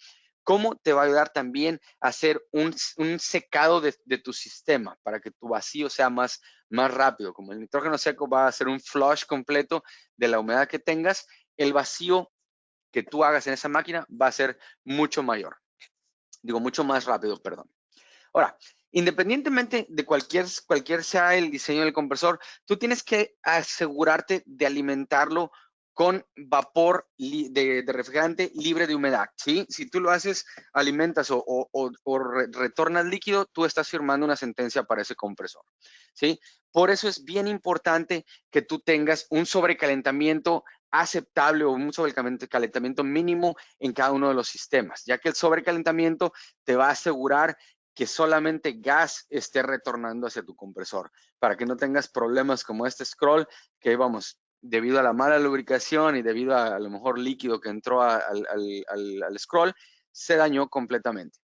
como te va a ayudar también a hacer un secado de tu sistema para que tu vacío sea más rápido. Como el nitrógeno seco va a hacer un flush completo de la humedad que tengas, el vacío que tú hagas en esa máquina va a ser mucho mayor. Mucho más rápido, perdón. Ahora, independientemente de cualquier sea el diseño del compresor, tú tienes que asegurarte de alimentarlo con vapor de refrigerante libre de humedad, ¿sí? Si tú lo haces, alimentas o retornas líquido, tú estás firmando una sentencia para ese compresor, ¿sí? Por eso es bien importante que tú tengas un sobrecalentamiento aceptable o un sobrecalentamiento mínimo en cada uno de los sistemas, ya que el sobrecalentamiento te va a asegurar que solamente gas esté retornando hacia tu compresor, para que no tengas problemas como este scroll, que vamos, debido a la mala lubricación y debido a lo mejor líquido que entró al scroll, se dañó completamente.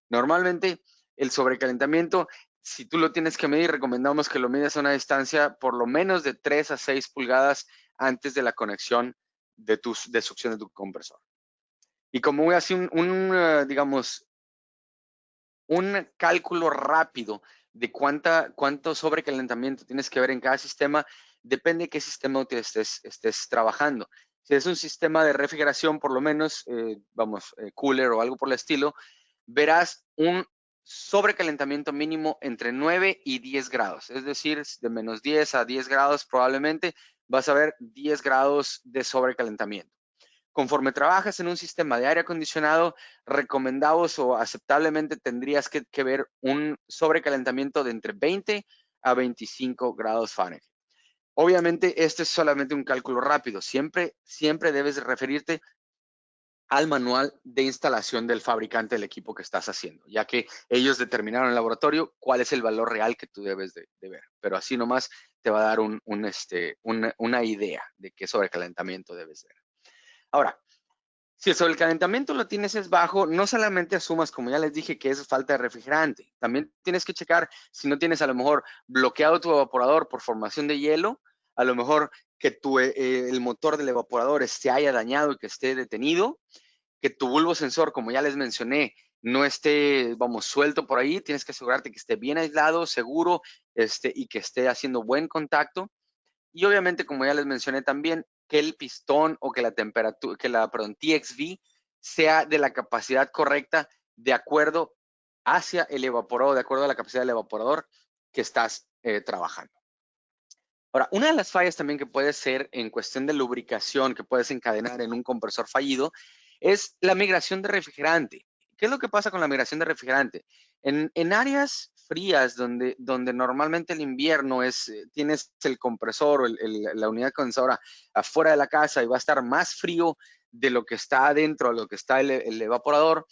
Normalmente el sobrecalentamiento, si tú lo tienes que medir, recomendamos que lo midas a una distancia por lo menos de 3 a 6 pulgadas antes de la conexión de succión de tu compresor. Y como voy a hacer digamos, un cálculo rápido de cuánto sobrecalentamiento tienes que ver en cada sistema, depende de qué sistema estés trabajando. Si es un sistema de refrigeración, por lo menos, cooler o algo por el estilo, verás un sobrecalentamiento mínimo entre 9 y 10 grados. Es decir, de menos 10 a 10 grados probablemente vas a ver 10 grados de sobrecalentamiento. Conforme trabajas en un sistema de aire acondicionado, recomendados o aceptablemente tendrías que ver un sobrecalentamiento de entre 20 a 25 grados Fahrenheit. Obviamente, este es solamente un cálculo rápido. Siempre debes referirte al manual de instalación del fabricante del equipo que estás haciendo, ya que ellos determinaron en el laboratorio cuál es el valor real que tú debes de ver. Pero así nomás te va a dar una idea de qué sobrecalentamiento debes ver. Ahora, si el sobrecalentamiento lo tienes es bajo, no solamente asumas, como ya les dije, que es falta de refrigerante. También tienes que checar si no tienes a lo mejor bloqueado tu evaporador por formación de hielo, a lo mejor que el motor del evaporador se haya dañado y que esté detenido, que tu bulbo sensor, como ya les mencioné, no esté, suelto por ahí. Tienes que asegurarte que esté bien aislado, seguro, y que esté haciendo buen contacto. Y obviamente, como ya les mencioné también, que el pistón o que la temperatura, TXV sea de la capacidad correcta de acuerdo hacia el evaporador, de acuerdo a la capacidad del evaporador que estás trabajando. Ahora, una de las fallas también que puede ser en cuestión de lubricación que puedes encadenar en un compresor fallido es la migración de refrigerante. ¿Qué es lo que pasa con la migración de refrigerante? En áreas frías, donde normalmente el invierno tienes el compresor o la unidad condensadora afuera de la casa y va a estar más frío de lo que está adentro, de lo que está el evaporador,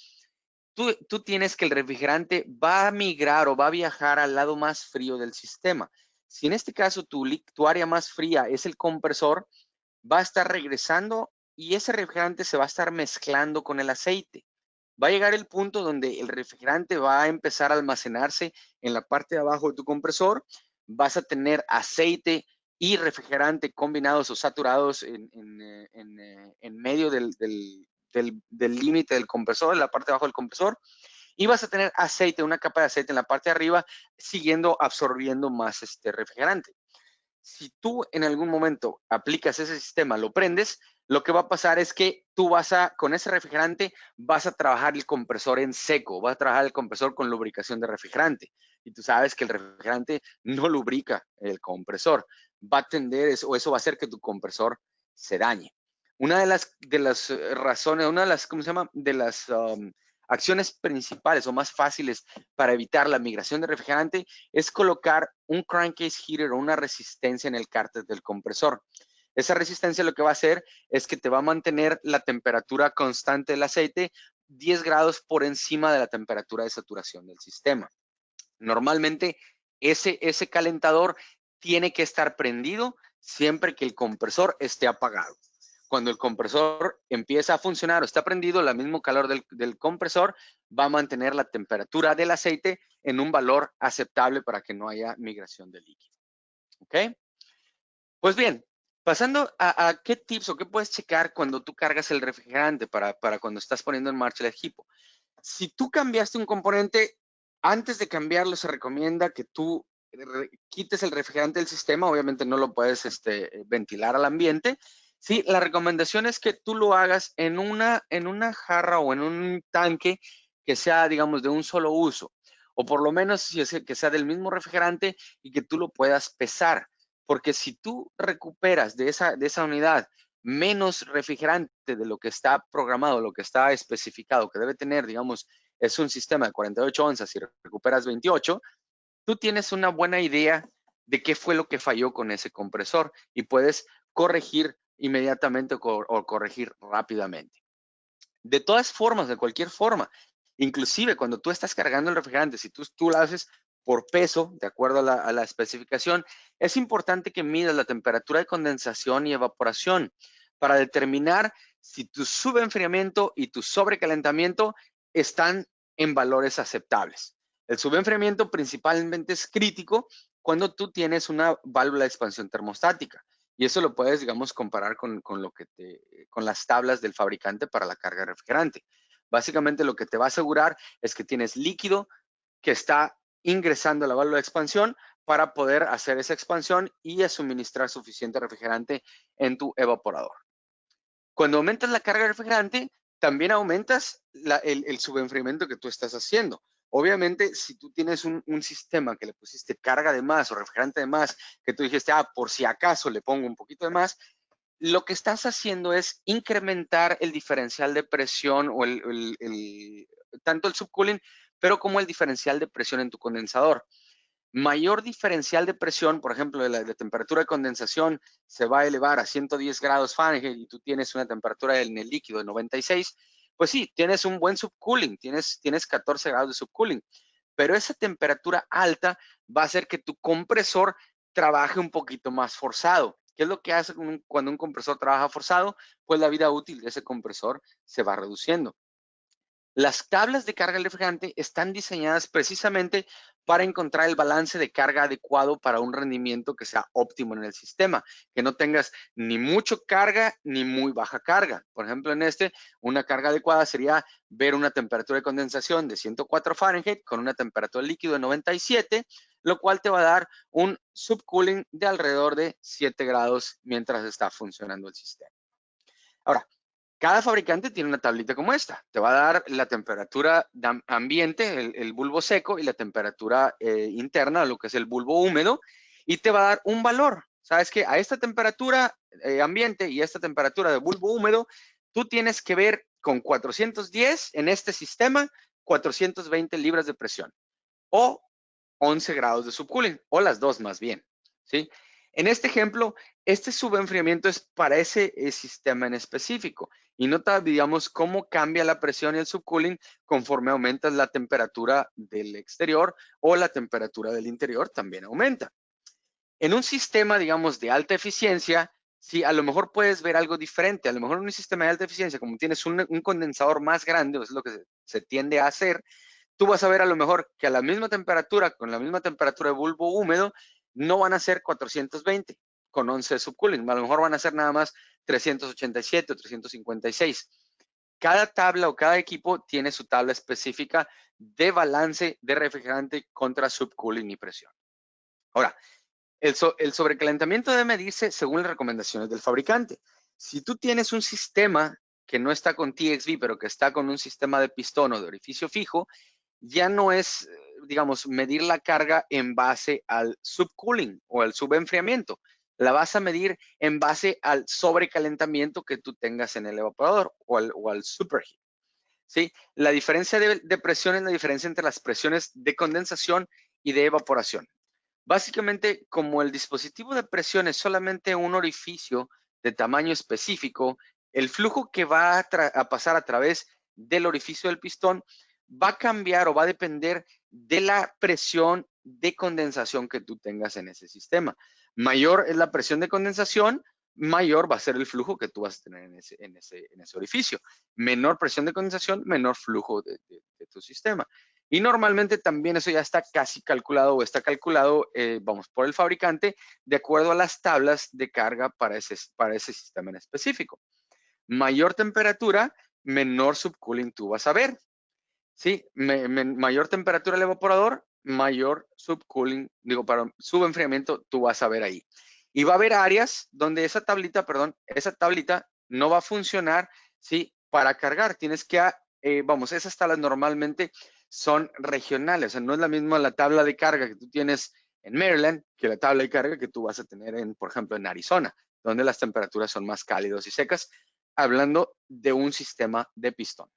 tú tienes que el refrigerante va a migrar o va a viajar al lado más frío del sistema. Si en este caso tu área más fría es el compresor, va a estar regresando y ese refrigerante se va a estar mezclando con el aceite. Va a llegar el punto donde el refrigerante va a empezar a almacenarse en la parte de abajo de tu compresor. Vas a tener aceite y refrigerante combinados o saturados en medio del límite del compresor, en la parte de abajo del compresor. Y vas a tener aceite, una capa de aceite en la parte de arriba, siguiendo absorbiendo más refrigerante. Si tú en algún momento aplicas ese sistema, lo prendes, lo que va a pasar es que tú con ese refrigerante, vas a trabajar el compresor en seco, vas a trabajar el compresor con lubricación de refrigerante. Y tú sabes que el refrigerante no lubrica el compresor. Va a tender, o eso va a hacer que tu compresor se dañe. Una de las razones, una de las, ¿cómo se llama? De las acciones principales o más fáciles para evitar la migración de refrigerante es colocar un crankcase heater o una resistencia en el cárter del compresor. Esa resistencia lo que va a hacer es que te va a mantener la temperatura constante del aceite 10 grados por encima de la temperatura de saturación del sistema. Normalmente ese calentador tiene que estar prendido siempre que el compresor esté apagado. Cuando el compresor empieza a funcionar o está prendido, el mismo calor del compresor va a mantener la temperatura del aceite en un valor aceptable para que no haya migración de líquido. ¿Ok? Pues bien, pasando a qué tips o qué puedes checar cuando tú cargas el refrigerante para cuando estás poniendo en marcha el equipo. Si tú cambiaste un componente, antes de cambiarlo se recomienda que tú quites el refrigerante del sistema. Obviamente no lo puedes ventilar al ambiente. Sí, la recomendación es que tú lo hagas en una jarra o en un tanque que sea, digamos, de un solo uso. O por lo menos si es que sea del mismo refrigerante y que tú lo puedas pesar. Porque si tú recuperas de esa unidad menos refrigerante de lo que está programado, lo que está especificado, que debe tener, digamos, es un sistema de 48 onzas y recuperas 28, tú tienes una buena idea de qué fue lo que falló con ese compresor y puedes corregir inmediatamente o corregir rápidamente. De todas formas, de cualquier forma, inclusive cuando tú estás cargando el refrigerante, si tú lo haces por peso, de acuerdo a la especificación, es importante que midas la temperatura de condensación y evaporación para determinar si tu subenfriamiento y tu sobrecalentamiento están en valores aceptables. El subenfriamiento principalmente es crítico cuando tú tienes una válvula de expansión termostática. Y eso lo puedes, digamos, comparar con las tablas del fabricante para la carga de refrigerante. Básicamente lo que te va a asegurar es que tienes líquido que está ingresando a la válvula de expansión para poder hacer esa expansión y suministrar suficiente refrigerante en tu evaporador. Cuando aumentas la carga de refrigerante, también aumentas el subenfriamiento que tú estás haciendo. Obviamente, si tú tienes un sistema que le pusiste carga de más o refrigerante de más, que tú dijiste, por si acaso le pongo un poquito de más, lo que estás haciendo es incrementar el diferencial de presión o tanto el subcooling, pero como el diferencial de presión en tu condensador. Mayor diferencial de presión, por ejemplo, la temperatura de condensación se va a elevar a 110 grados Fahrenheit y tú tienes una temperatura en el líquido de 96, pues sí, tienes un buen subcooling, tienes 14 grados de subcooling, pero esa temperatura alta va a hacer que tu compresor trabaje un poquito más forzado. ¿Qué es lo que hace cuando un compresor trabaja forzado? Pues la vida útil de ese compresor se va reduciendo. Las tablas de carga del refrigerante están diseñadas precisamente para encontrar el balance de carga adecuado para un rendimiento que sea óptimo en el sistema, que no tengas ni mucho carga ni muy baja carga. Por ejemplo, una carga adecuada sería ver una temperatura de condensación de 104 Fahrenheit con una temperatura líquido de 97, lo cual te va a dar un subcooling de alrededor de 7 grados mientras está funcionando el sistema. Ahora, cada fabricante tiene una tablita como esta. Te va a dar la temperatura ambiente, el bulbo seco, y la temperatura interna, lo que es el bulbo húmedo, y te va a dar un valor. Sabes que a esta temperatura ambiente y a esta temperatura de bulbo húmedo, tú tienes que ver con 410 en este sistema, 420 libras de presión. O 11 grados de subcooling, o las dos más bien, ¿sí? En este ejemplo, este subenfriamiento es para ese sistema en específico. Y nota, digamos, cómo cambia la presión y el subcooling conforme aumentas la temperatura del exterior o la temperatura del interior también aumenta. En un sistema, digamos, de alta eficiencia, sí, a lo mejor puedes ver algo diferente. A lo mejor en un sistema de alta eficiencia, como tienes un condensador más grande, es lo que se tiende a hacer, tú vas a ver a lo mejor que a la misma temperatura, con la misma temperatura de bulbo húmedo, no van a ser 420 con 11 de subcooling. A lo mejor van a ser nada más 387 o 356. Cada tabla o cada equipo tiene su tabla específica de balance de refrigerante contra subcooling y presión. Ahora, el sobrecalentamiento debe medirse según las recomendaciones del fabricante. Si tú tienes un sistema que no está con TXV, pero que está con un sistema de pistón o de orificio fijo, ya no es, digamos, medir la carga en base al subcooling o al subenfriamiento. La vas a medir en base al sobrecalentamiento que tú tengas en el evaporador o al superheat. ¿Sí? La diferencia de presión es la diferencia entre las presiones de condensación y de evaporación. Básicamente, como el dispositivo de presión es solamente un orificio de tamaño específico, el flujo que va a pasar a través del orificio del pistón va a cambiar o va a depender de la presión de condensación que tú tengas en ese sistema. Mayor es la presión de condensación, mayor va a ser el flujo que tú vas a tener en ese orificio. Menor presión de condensación, menor flujo de tu sistema. Y normalmente también eso ya está casi calculado o está calculado, vamos, por el fabricante de acuerdo a las tablas de carga para ese sistema en específico. Mayor temperatura, menor subcooling tú vas a ver. ¿Sí? Mayor temperatura del evaporador, mayor subcooling, digo, para subenfriamiento tú vas a ver ahí. Y va a haber áreas donde esa tablita no va a funcionar, ¿sí? Para cargar. Tienes que, vamos, esas tablas normalmente son regionales. O sea, no es la misma la tabla de carga que tú tienes en Maryland que la tabla de carga que tú vas a tener en, por ejemplo, en Arizona, donde las temperaturas son más cálidas y secas, hablando de un sistema de pistón.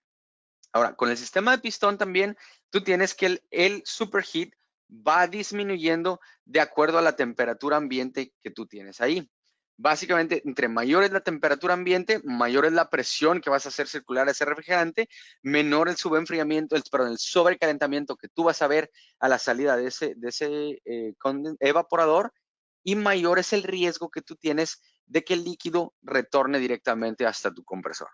Ahora, con el sistema de pistón también, tú tienes que el superheat va disminuyendo de acuerdo a la temperatura ambiente que tú tienes ahí. Básicamente, entre mayor es la temperatura ambiente, mayor es la presión que vas a hacer circular a ese refrigerante, menor el subenfriamiento, el sobrecalentamiento que tú vas a ver a la salida de ese evaporador, y mayor es el riesgo que tú tienes de que el líquido retorne directamente hasta tu compresor.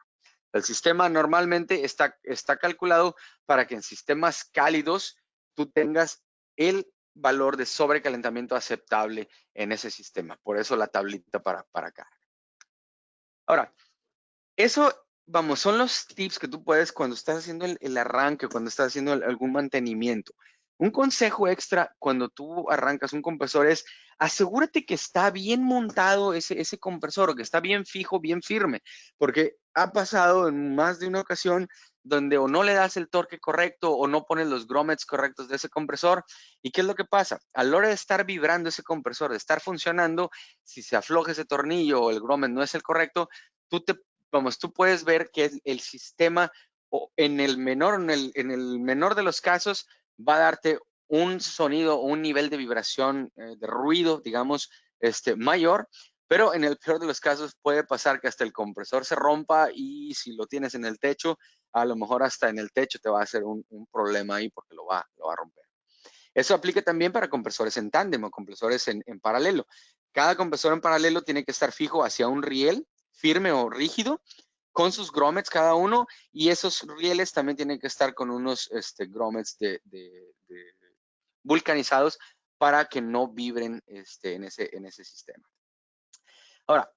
El sistema normalmente está calculado para que en sistemas cálidos tú tengas el valor de sobrecalentamiento aceptable en ese sistema. Por eso la tablita para acá. Ahora, eso, vamos, son los tips que tú puedes cuando estás haciendo el arranque, cuando estás haciendo algún mantenimiento. Un consejo extra cuando tú arrancas un compresor es asegúrate que está bien montado ese compresor, o que está bien fijo, bien firme, porque ha pasado en más de una ocasión donde o no le das el torque correcto o no pones los grommets correctos de ese compresor. ¿Y qué es lo que pasa? A la hora de estar vibrando ese compresor, de estar funcionando, si se afloja ese tornillo o el grommet no es el correcto, tú puedes ver que el sistema en el menor de los casos va a darte un sonido o un nivel de vibración, de ruido, digamos, mayor, pero en el peor de los casos puede pasar que hasta el compresor se rompa, y si lo tienes en el techo, a lo mejor hasta en el techo te va a hacer un problema ahí porque lo va a romper. Eso aplica también para compresores en tándem o compresores en paralelo. Cada compresor en paralelo tiene que estar fijo hacia un riel firme o rígido, con sus grommets cada uno, y esos rieles también tienen que estar con unos grommets de vulcanizados para que no vibren en ese sistema. Ahora,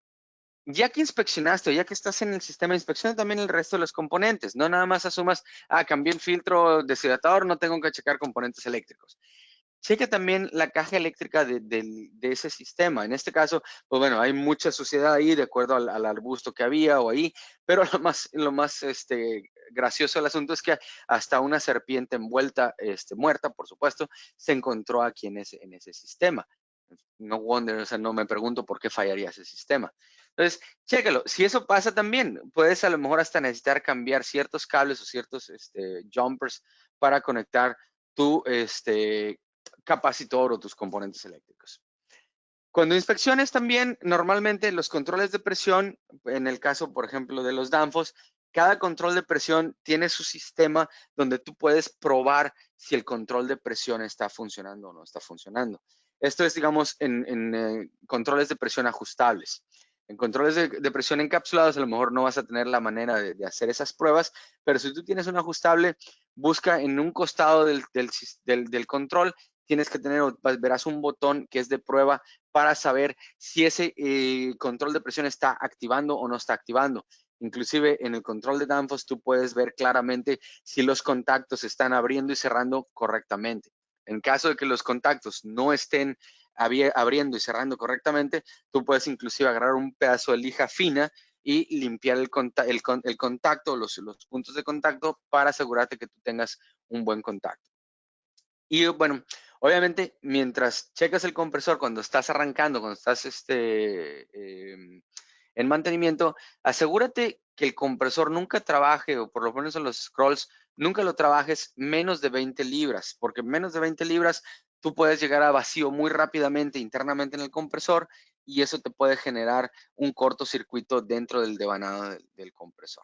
ya que inspeccionaste o ya que estás en el sistema, inspecciona también el resto de los componentes. No nada más asumas, cambié el filtro deshidratador, no tengo que checar componentes eléctricos. Checa también la caja eléctrica de ese sistema. En este caso, pues bueno, hay mucha suciedad ahí de acuerdo al arbusto que había o ahí, pero lo más gracioso del asunto es que hasta una serpiente envuelta, muerta, por supuesto, se encontró aquí en ese sistema. No wonder, o sea, no me pregunto por qué fallaría ese sistema. Entonces, chécalo. Si eso pasa también, puedes a lo mejor hasta necesitar cambiar ciertos cables o ciertos jumpers para conectar tu capacitor o tus componentes eléctricos. Cuando inspecciones también, normalmente los controles de presión, en el caso, por ejemplo, de los Danfoss, cada control de presión tiene su sistema donde tú puedes probar si el control de presión está funcionando o no está funcionando. Esto es, digamos, en controles de presión ajustables. En controles de presión encapsulados, a lo mejor no vas a tener la manera de hacer esas pruebas, pero si tú tienes un ajustable, busca en un costado del control, tienes que tener, verás un botón que es de prueba para saber si ese control de presión está activando o no está activando. Inclusive en el control de Danfoss tú puedes ver claramente si los contactos están abriendo y cerrando correctamente. En caso de que los contactos no estén abriendo y cerrando correctamente, tú puedes inclusive agarrar un pedazo de lija fina y limpiar el contacto, los puntos de contacto para asegurarte que tú tengas un buen contacto. Y bueno, obviamente, mientras checas el compresor, cuando estás arrancando, cuando estás en mantenimiento, asegúrate que el compresor nunca trabaje, o por lo menos en los scrolls, nunca lo trabajes menos de 20 libras, porque menos de 20 libras tú puedes llegar a vacío muy rápidamente internamente en el compresor y eso te puede generar un cortocircuito dentro del devanado del compresor.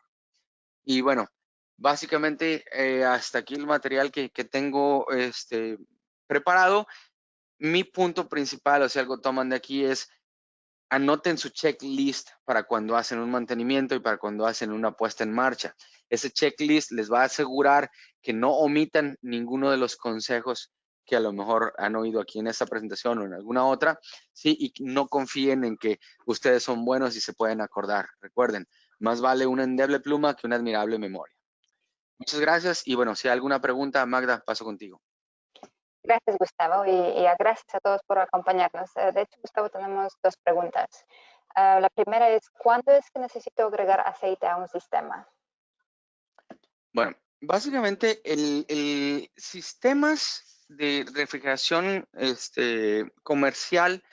Y bueno, básicamente hasta aquí el material que tengo preparado. Mi punto principal, o si algo toman de aquí, es anoten su checklist para cuando hacen un mantenimiento y para cuando hacen una puesta en marcha. Ese checklist les va a asegurar que no omitan ninguno de los consejos que a lo mejor han oído aquí en esta presentación o en alguna otra, ¿sí? Y no confíen en que ustedes son buenos y se pueden acordar. Recuerden, más vale una endeble pluma que una admirable memoria. Muchas gracias y bueno, si hay alguna pregunta, Magda, paso contigo. Gracias, Gustavo, y gracias a todos por acompañarnos. De hecho, Gustavo, tenemos dos preguntas. La primera es, ¿cuándo es que necesito agregar aceite a un sistema? Bueno, básicamente el sistemas de refrigeración comercial,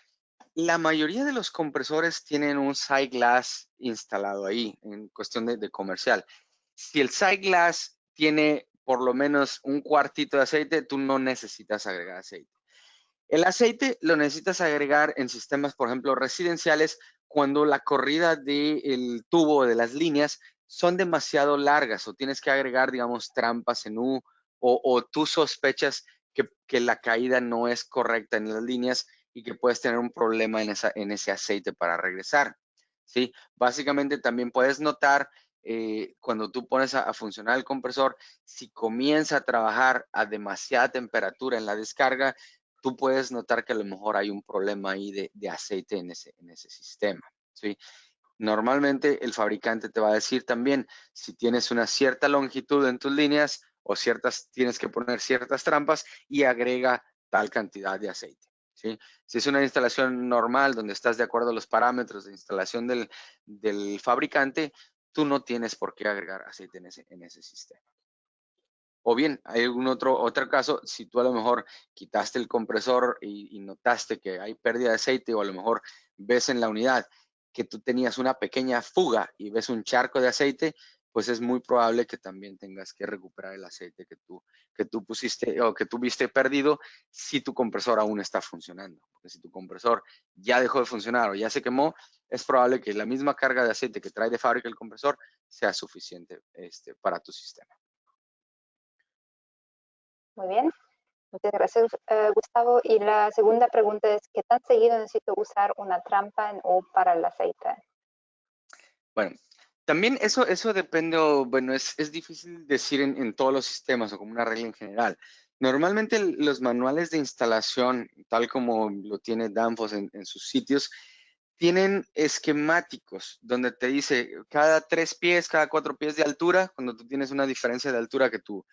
la mayoría de los compresores tienen un side glass instalado ahí en cuestión de comercial. Si el side glass tiene por lo menos un cuartito de aceite, tú no necesitas agregar aceite. El aceite lo necesitas agregar en sistemas, por ejemplo, residenciales, cuando la corrida del tubo de las líneas son demasiado largas o tienes que agregar, digamos, trampas en U o tú sospechas que la caída no es correcta en las líneas y que puedes tener un problema en ese aceite para regresar. ¿Sí? Básicamente también puedes notar cuando tú pones a funcionar el compresor, si comienza a trabajar a demasiada temperatura en la descarga, tú puedes notar que a lo mejor hay un problema ahí de aceite en ese sistema, ¿sí? Normalmente el fabricante te va a decir también si tienes una cierta longitud en tus líneas o tienes que poner ciertas trampas y agrega tal cantidad de aceite, ¿sí? Si es una instalación normal donde estás de acuerdo a los parámetros de instalación del fabricante, tú no tienes por qué agregar aceite en ese sistema. O bien, hay algún otro caso, si tú a lo mejor quitaste el compresor y notaste que hay pérdida de aceite o a lo mejor ves en la unidad que tú tenías una pequeña fuga y ves un charco de aceite, pues es muy probable que también tengas que recuperar el aceite que tú pusiste o que tuviste perdido si tu compresor aún está funcionando. Porque si tu compresor ya dejó de funcionar o ya se quemó, es probable que la misma carga de aceite que trae de fábrica el compresor sea suficiente para tu sistema. Muy bien. Muchas gracias, Gustavo. Y la segunda pregunta es, ¿qué tan seguido necesito usar una trampa en U para el aceite? Bueno, también eso depende, bueno, es difícil decir en todos los sistemas o como una regla en general. Normalmente los manuales de instalación, tal como lo tiene Danfoss en sus sitios, tienen esquemáticos donde te dice cada 3 pies, cada 4 pies de altura, cuando tú tienes una diferencia de altura que tu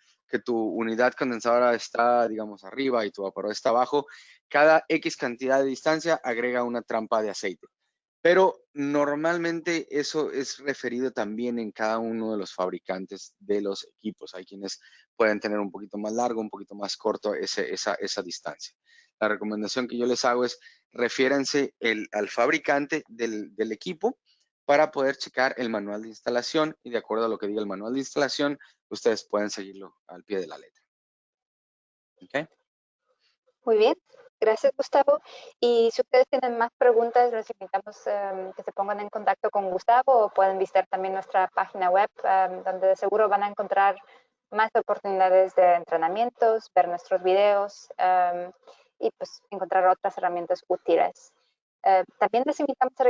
unidad condensadora está, digamos, arriba y tu evaporador está abajo, cada X cantidad de distancia agrega una trampa de aceite. Pero normalmente eso es referido también en cada uno de los fabricantes de los equipos. Hay quienes pueden tener un poquito más largo, un poquito más corto esa distancia. La recomendación que yo les hago es refiéranse al fabricante del equipo para poder checar el manual de instalación y de acuerdo a lo que diga el manual de instalación, ustedes pueden seguirlo al pie de la letra. ¿Okay? Muy bien, gracias Gustavo. Y si ustedes tienen más preguntas, les invitamos que se pongan en contacto con Gustavo o pueden visitar también nuestra página web, donde de seguro van a encontrar más oportunidades de entrenamientos, ver nuestros videos y pues encontrar otras herramientas útiles. También les invitamos a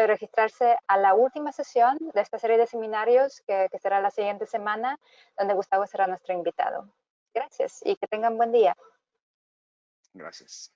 registrarse a la última sesión de esta serie de seminarios que será la siguiente semana, donde Gustavo será nuestro invitado. Gracias y que tengan buen día. Gracias.